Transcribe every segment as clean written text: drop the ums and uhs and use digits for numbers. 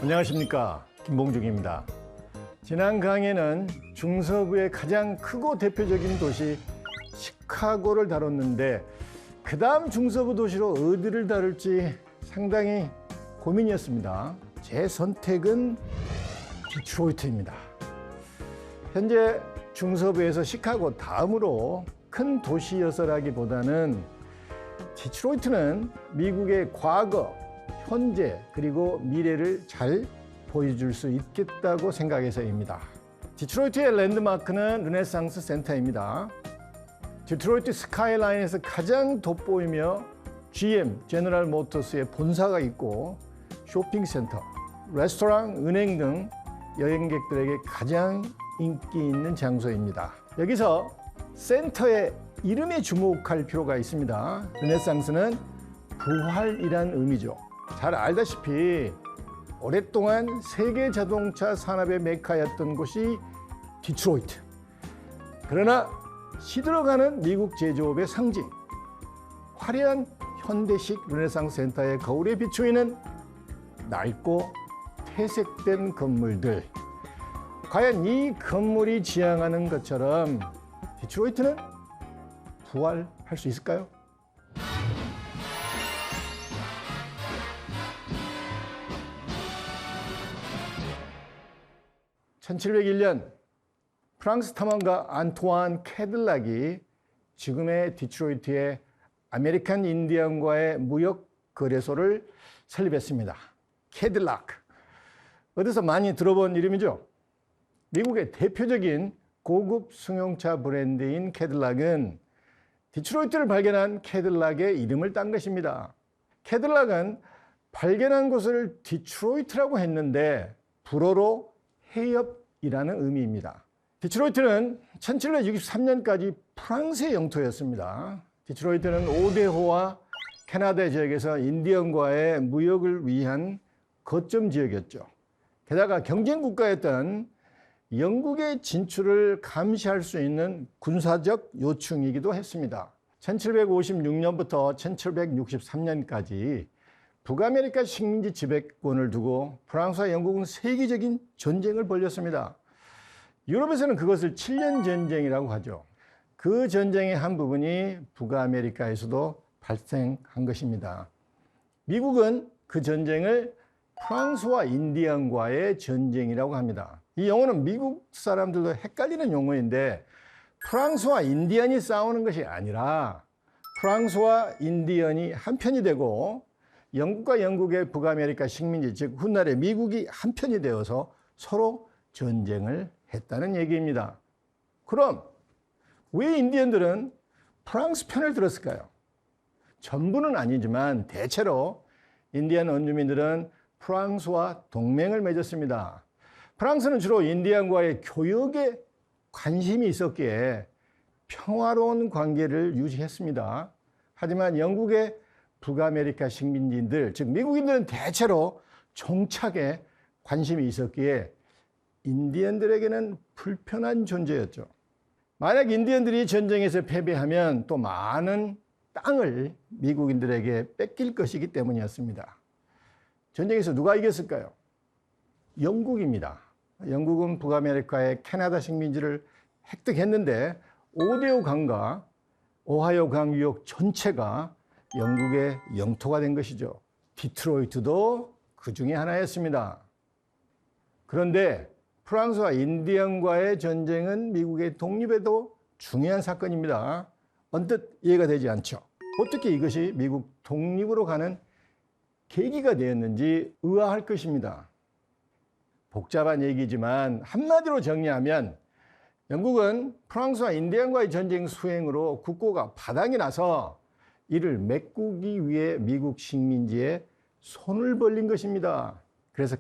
안녕하십니까, 김봉중입니다. 지난 강의는 중서부의 가장 크고 대표적인 도시 시카고를 다뤘는데 그 다음 중서부 도시로 어디를 다룰지 상당히 고민이었습니다. 제 선택은 디트로이트입니다. 현재 중서부에서 시카고 다음으로 큰 도시여서라기보다는 디트로이트는 미국의 과거, 현재 그리고 미래를 잘 보여줄 수 있겠다고 생각해서입니다. 디트로이트의 랜드마크는 르네상스 센터입니다. 디트로이트 스카이라인에서 가장 돋보이며 GM, 제너럴 모터스의 본사가 있고 쇼핑센터, 레스토랑, 은행 등 여행객들에게 가장 인기 있는 장소입니다. 여기서 센터의 이름에 주목할 필요가 있습니다. 르네상스는 부활이란 의미죠. 잘 알다시피 오랫동안 세계 자동차 산업의 메카였던 곳이 디트로이트. 그러나 시들어가는 미국 제조업의 상징, 화려한 현대식 르네상스 센터의 거울에 비추이는 낡고 퇴색된 건물들. 과연 이 건물이 지향하는 것처럼 디트로이트는 부활할 수 있을까요? (1701년) 프랑스 탐험가 안토안 캐들락이 지금의 디트로이트의 아메리칸 인디언과의 무역 거래소를 설립했습니다. 캐딜락. 어디서 많이 들어본 이름이죠? 미국의 대표적인 고급 승용차 브랜드인 캐딜락은 디트로이트를 발견한 캐딜락의 이름을 딴 것입니다. 캐딜락은 발견한 곳을 디트로이트라고 했는데 불어로 해협이라는 의미입니다. 디트로이트는 1763년까지 프랑스의 영토였습니다. 디트로이트는 오데호와 캐나다 지역에서 인디언과의 무역을 위한 거점 지역이었죠. 게다가 경쟁 국가였던 영국의 진출을 감시할 수 있는 군사적 요충이기도 했습니다. 1756년부터 1763년까지 북아메리카 식민지 지배권을 두고 프랑스와 영국은 세계적인 전쟁을 벌였습니다. 유럽에서는 그것을 7년 전쟁이라고 하죠. 그 전쟁의 한 부분이 북아메리카에서도 발생한 것입니다. 미국은 그 전쟁을 프랑스와 인디언과의 전쟁이라고 합니다. 이 용어는 미국 사람들도 헷갈리는 용어인데 프랑스와 인디언이 싸우는 것이 아니라 프랑스와 인디언이 한편이 되고 영국과 영국의 북아메리카 식민지, 즉 훗날에 미국이 한편이 되어서 서로 전쟁을 했다는 얘기입니다. 그럼 왜 인디언들은 프랑스 편을 들었을까요? 전부는 아니지만 대체로 인디언 원주민들은 프랑스와 동맹을 맺었습니다. 프랑스는 주로 인디언과의 교역에 관심이 있었기에 평화로운 관계를 유지했습니다. 하지만 영국의 북아메리카 식민지인들, 즉 미국인들은 대체로 정착에 관심이 있었기에 인디언들에게는 불편한 존재였죠. 만약 인디언들이 전쟁에서 패배하면 또 많은 땅을 미국인들에게 뺏길 것이기 때문이었습니다. 전쟁에서 누가 이겼을까요? 영국입니다. 영국은 북아메리카의 캐나다 식민지를 획득했는데 오데오 강과 오하이오 강 유역 전체가 영국의 영토가 된 것이죠. 디트로이트도 그 중에 하나였습니다. 그런데 프랑스와 인디언과의 전쟁은 미국의 독립에도 중요한 사건입니다. 언뜻 이해가 되지 않죠. 어떻게 이것이 미국 독립으로 가는 계기가 되었는지 의아할 것입니다. 복잡한 얘기지만 한마디로 정리하면 영국은 프랑스와 인디언과의 전쟁 수행으로 국고가 바닥이 나서 이를 메꾸기 위해 미국 식민지에 손을 벌린 것입니다. 그래서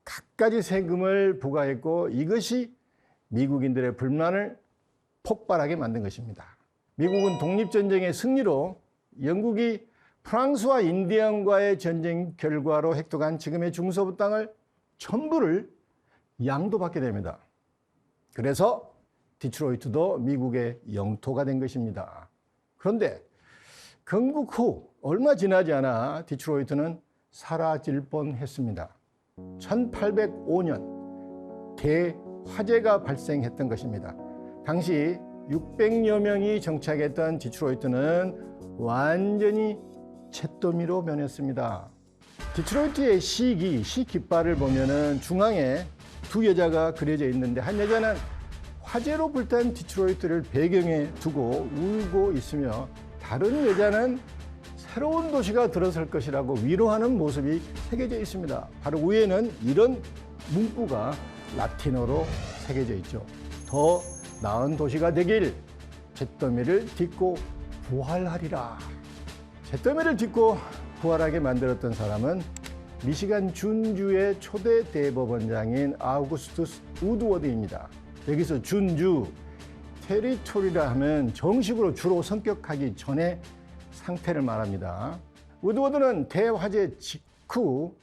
갖가지 세금을 부과했고 이것이 미국인들의 불만을 폭발하게 만든 것입니다. 미국은 독립전쟁의 승리로 영국이 프랑스와 인디언과의 전쟁 결과로 획득한 지금의 중서부 땅을 전부를 양도받게 됩니다. 그래서 디트로이트도 미국의 영토가 된 것입니다. 그런데 건국 후 얼마 지나지 않아 디트로이트는 사라질 뻔했습니다. 1805년 대화재가 발생했던 것입니다. 당시 600여 명이 정착했던 디트로이트는 완전히 잿더미로 변했습니다. 디트로이트의 시 깃발을 보면은 중앙에 두 여자가 그려져 있는데 한 여자는 화재로 불탄 디트로이트를 배경에 두고 울고 있으며 다른 여자는 새로운 도시가 들어설 것이라고 위로하는 모습이 새겨져 있습니다. 바로 위에는 이런 문구가 라틴어로 새겨져 있죠. 더 나은 도시가 되길 잿더미를 딛고 부활하리라. 잿더미를 딛고 부활하게 만들었던 사람은 미시간 준주의 초대 대법원장인 아우구스투스 우드워드입니다. 여기서 준주, 테리토리라 하면 정식으로 주로 성격하기 전에 상태를 말합니다. 우드워드는 대화재 직후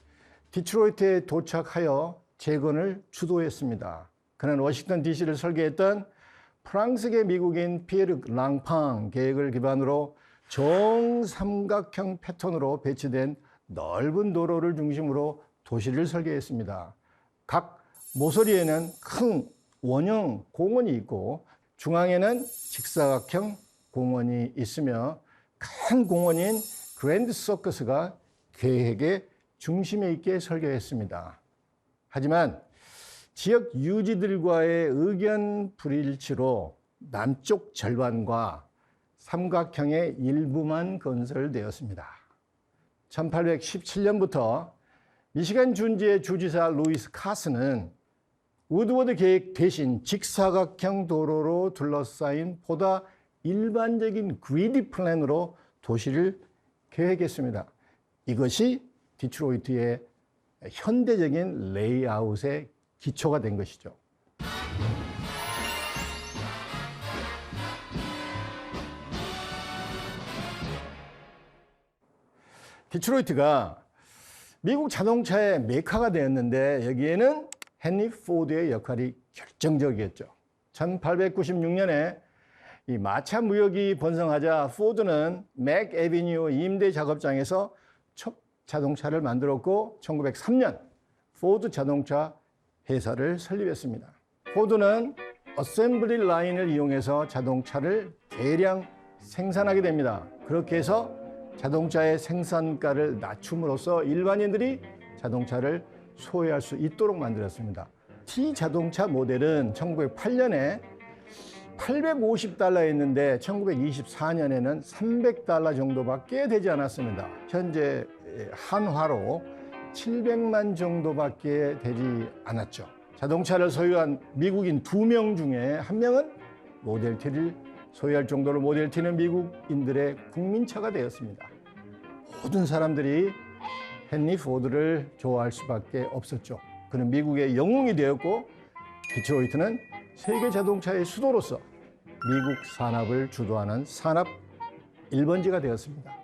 디트로이트에 도착하여 재건을 주도했습니다. 그는 워싱턴 DC를 설계했던 프랑스계 미국인 피에르 랑팡 계획을 기반으로 정삼각형 패턴으로 배치된 넓은 도로를 중심으로 도시를 설계했습니다. 각 모서리에는 큰 원형 공원이 있고 중앙에는 직사각형 공원이 있으며 큰 공원인 그랜드 서커스가 계획의 중심에 있게 설계했습니다. 하지만 지역 유지들과의 의견 불일치로 남쪽 절반과 삼각형의 일부만 건설되었습니다. 1817년부터 미시간 준주의 주지사 루이스 카스는 우드워드 계획 대신 직사각형 도로로 둘러싸인 보다 일반적인 그리디 플랜으로 도시를 계획했습니다. 이것이 디트로이트의 현대적인 레이아웃의 기초가 된 것이죠. 디트로이트가 미국 자동차의 메카가 되었는데 여기에는 헨리 포드의 역할이 결정적이었죠. 1896년에 이 마차 무역이 번성하자 포드는 맥 애비뉴 임대 작업장에서 첫 자동차를 만들었고 1903년 포드 자동차 회사를 설립했습니다. 포드는 어셈블리 라인을 이용해서 자동차를 대량 생산하게 됩니다. 그렇게 해서 자동차의 생산가를 낮춤으로써 일반인들이 자동차를 소유할 수 있도록 만들었습니다. T 자동차 모델은 1908년에 $850였는데 1924년에는 $300 정도밖에 되지 않았습니다. 현재 한화로 700만 정도밖에 되지 않았죠. 자동차를 소유한 미국인 2명 중에 1명은 모델 T를 소유할 정도로 모델 T는 미국인들의 국민차가 되었습니다. 모든 사람들이 헨리 포드를 좋아할 수밖에 없었죠. 그는 미국의 영웅이 되었고 디트로이트는 세계 자동차의 수도로서 미국 산업을 주도하는 산업 1번지가 되었습니다.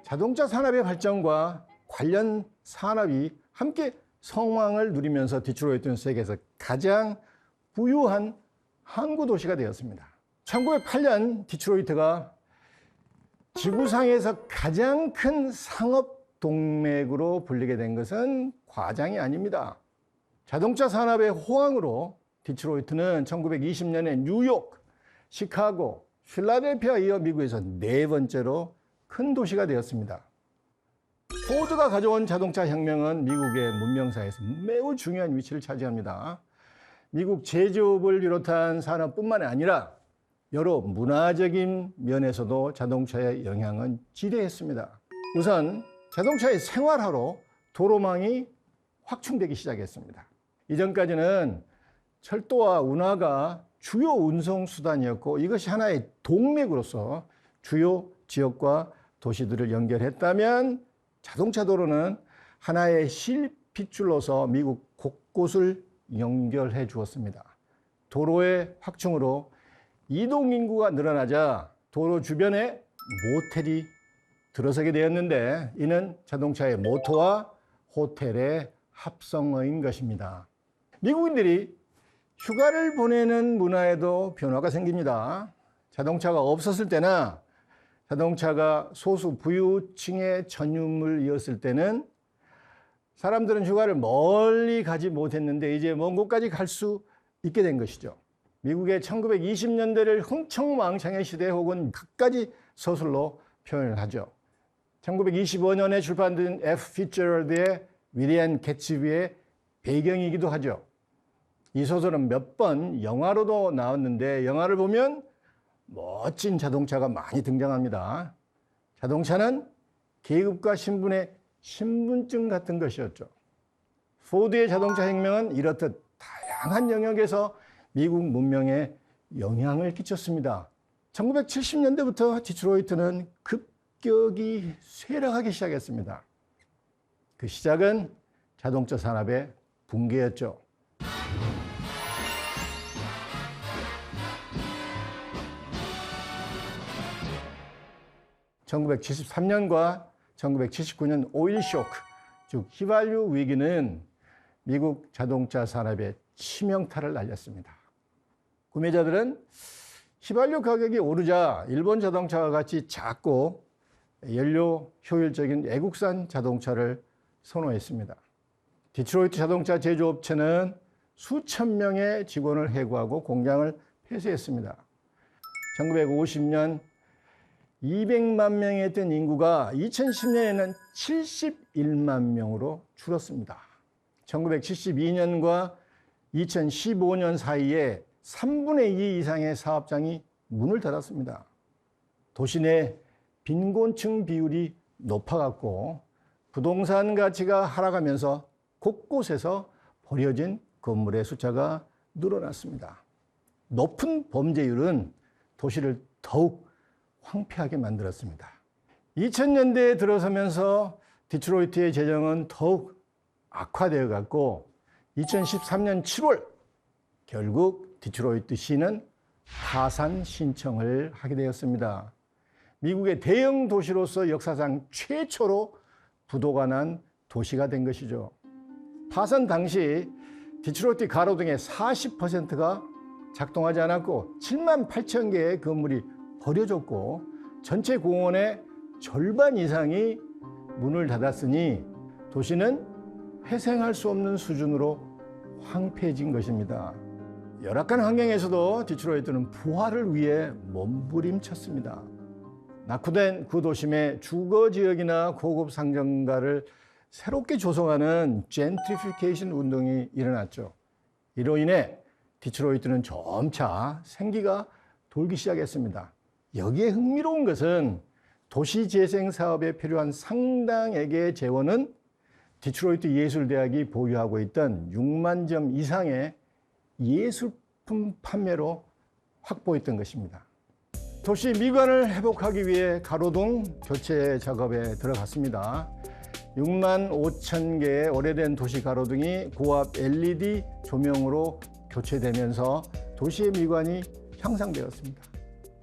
자동차 산업의 발전과 관련 산업이 함께 성황을 누리면서 디트로이트는 세계에서 가장 부유한 항구 도시가 되었습니다. 1908년 디트로이트가 지구상에서 가장 큰 상업 동맥으로 불리게 된 것은 과장이 아닙니다. 자동차 산업의 호황으로 디트로이트는 1920년에 뉴욕, 시카고, 필라델피아 이어 미국에서 네 번째로 큰 도시가 되었습니다. 포드가 가져온 자동차 혁명은 미국의 문명사에서 매우 중요한 위치를 차지합니다. 미국 제조업을 비롯한 산업뿐만 아니라 여러 문화적인 면에서도 자동차의 영향은 지대했습니다. 우선 자동차의 생활화로 도로망이 확충되기 시작했습니다. 이전까지는 철도와 운하가 주요 운송수단이었고 이것이 하나의 동맥으로서 주요 지역과 도시들을 연결했다면 자동차 도로는 하나의 실핏줄로서 미국 곳곳을 연결해 주었습니다. 도로의 확충으로 이동인구가 늘어나자 도로 주변에 모텔이 들어서게 되었는데 이는 자동차의 모터와 호텔의 합성어인 것입니다. 미국인들이 휴가를 보내는 문화에도 변화가 생깁니다. 자동차가 없었을 때나 자동차가 소수 부유층의 전유물이었을 때는 사람들은 휴가를 멀리 가지 못했는데 이제 먼 곳까지 갈 수 있게 된 것이죠. 미국의 1920년대를 흥청망청의 시대 혹은 갖가지 서술로 표현을 하죠. 1925년에 출판된 F. 피츠제럴드의 위대한 개츠비의 배경이기도 하죠. 이 소설은 몇 번 영화로도 나왔는데 영화를 보면 멋진 자동차가 많이 등장합니다. 자동차는 계급과 신분의 신분증 같은 것이었죠. 포드의 자동차 혁명은 이렇듯 다양한 영역에서 미국 문명에 영향을 끼쳤습니다. 1970년대부터 디트로이트는 급격히 쇠락하기 시작했습니다. 그 시작은 자동차 산업의 붕괴였죠. (1973년과) 1979년 오일 쇼크, 즉 휘발유 위기는 미국 자동차 산업에 치명타를 날렸습니다. 구매자들은 휘발유 가격이 오르자 일본 자동차와 같이 작고 연료 효율적인 외국산 자동차를 선호했습니다. 디트로이트 자동차 제조업체는 수천 명의 직원을 해고하고 공장을 폐쇄했습니다. 1950년 200만 명에 있던 인구가 2010년에는 71만 명으로 줄었습니다. 1972년과 2015년 사이에 3분의 2 이상의 사업장이 문을 닫았습니다. 도시 내 빈곤층 비율이 높아갔고 부동산 가치가 하락하면서 곳곳에서 버려진 건물의 숫자가 늘어났습니다. 높은 범죄율은 도시를 더욱 황폐하게 만들었습니다. 2000년대에 들어서면서 디트로이트의 재정은 더욱 악화되어 갔고 2013년 7월 결국 디트로이트 시는 파산 신청을 하게 되었습니다. 미국의 대형 도시로서 역사상 최초로 부도가 난 도시가 된 것이죠. 파산 당시 디트로이트 가로등의 40%가 작동하지 않았고 7만 8천 개의 건물이 버려졌고 전체 공원의 절반 이상이 문을 닫았으니 도시는 회생할 수 없는 수준으로 황폐해진 것입니다. 열악한 환경에서도 디트로이트는 부활을 위해 몸부림쳤습니다. 낙후된 그 도심에 주거지역이나 고급 상점가를 새롭게 조성하는 젠트리피케이션 운동이 일어났죠. 이로 인해 디트로이트는 점차 생기가 돌기 시작했습니다. 여기에 흥미로운 것은 도시재생 사업에 필요한 상당액의 재원은 디트로이트 예술대학이 보유하고 있던 6만 점 이상의 예술품 판매로 확보했던 것입니다. 도시 미관을 회복하기 위해 가로등 교체 작업에 들어갔습니다. 6만 5천 개의 오래된 도시 가로등이 고압 LED 조명으로 교체되면서 도시의 미관이 향상되었습니다.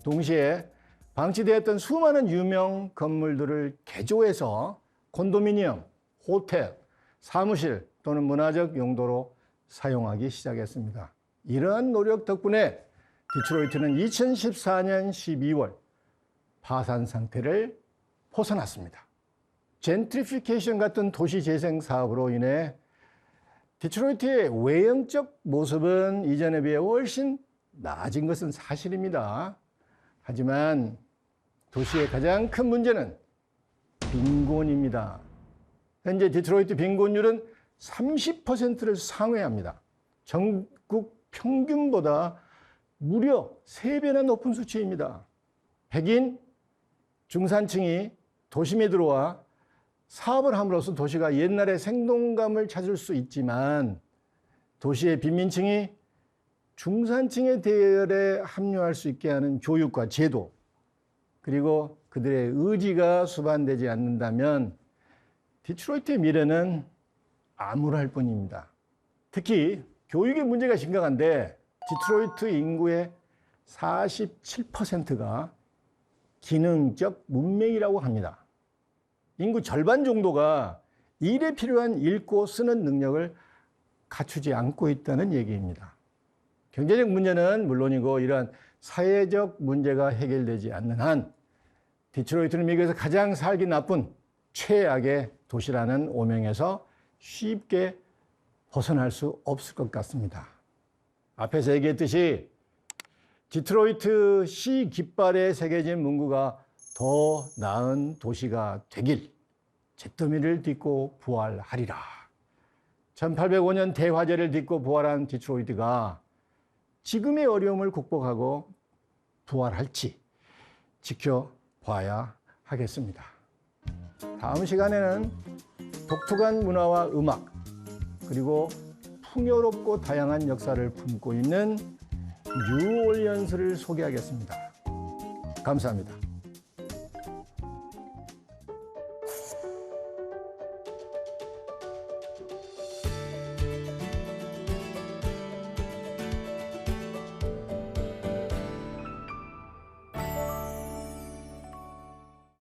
동시에 방치되었던 수많은 유명 건물들을 개조해서 콘도미니엄, 호텔, 사무실 또는 문화적 용도로 사용하기 시작했습니다. 이러한 노력 덕분에 디트로이트는 2014년 12월 파산 상태를 벗어났습니다. 젠트리피케이션 같은 도시 재생 사업으로 인해 디트로이트의 외형적 모습은 이전에 비해 훨씬 나아진 것은 사실입니다. 하지만 도시의 가장 큰 문제는 빈곤입니다. 현재 디트로이트 빈곤율은 30%를 상회합니다. 전국 평균보다 무려 3배나 높은 수치입니다. 백인 중산층이 도심에 들어와 사업을 함으로써 도시가 옛날의 생동감을 찾을 수 있지만 도시의 빈민층이 중산층의 대열에 합류할 수 있게 하는 교육과 제도, 그리고 그들의 의지가 수반되지 않는다면 디트로이트의 미래는 암울할 뿐입니다. 특히 교육의 문제가 심각한데 디트로이트 인구의 47%가 기능적 문맹이라고 합니다. 인구 절반 정도가 일에 필요한 읽고 쓰는 능력을 갖추지 않고 있다는 얘기입니다. 경제적 문제는 물론이고 이러한 사회적 문제가 해결되지 않는 한 디트로이트는 미국에서 가장 살기 나쁜 최악의 도시라는 오명에서 쉽게 벗어날 수 없을 것 같습니다. 앞에서 얘기했듯이 디트로이트 시 깃발에 새겨진 문구가 더 나은 도시가 되길 잿더미를 딛고 부활하리라. 1805년 대화재를 딛고 부활한 디트로이트가 지금의 어려움을 극복하고 부활할지 지켜봐야 하겠습니다. 다음 시간에는 독특한 문화와 음악 그리고 풍요롭고 다양한 역사를 품고 있는 뉴올리언스를 소개하겠습니다. 감사합니다.